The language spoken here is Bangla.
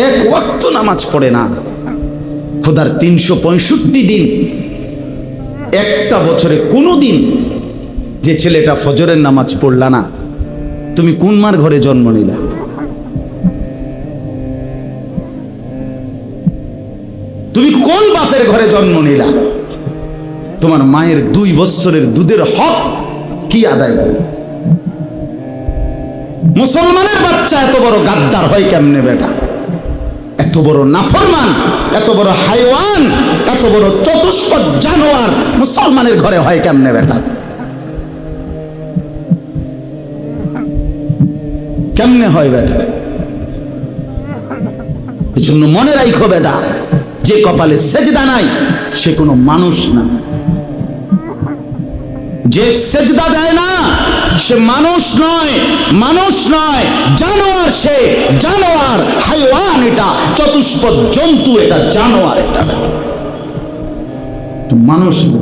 এক ওয়াক্ত নামাজ পড়ে না। খোদার 365 দিন, একটা বছরে কোনো দিন যে ছেলেটা ফজরের নামাজ পড়লা না, তুমি কোন মার ঘরে জন্ম নিলা? তুমি কোন বাপের ঘরে জন্ম নিলা? তোমার মায়ের 2 বছরের দুধের হক কি আদায় করবে? মুসলমানের বাচ্চা এত বড় গাদ্দার হয় কেমনে বেটা? এত বড় নাফরমান, এত বড় হাইওয়ান, এত বড় চতুষ্পদ জানোয়ার মুসলমানের ঘরে হয় কেমনে বেটা? কেমনে হয় বেটা? এজন্য মনে রাখো বেটা, যে কপালে সেজদা নাই সে কোনো মানুষ না। যে সেজদা দেয় না সে মানুষ নয়, মানুষ নয়, জানোয়ার। সে জানোয়ার, হাইওয়ান, এটা চতুষ্পদ জন্তু, এটা জানোয়ার, এটা মানুষ না।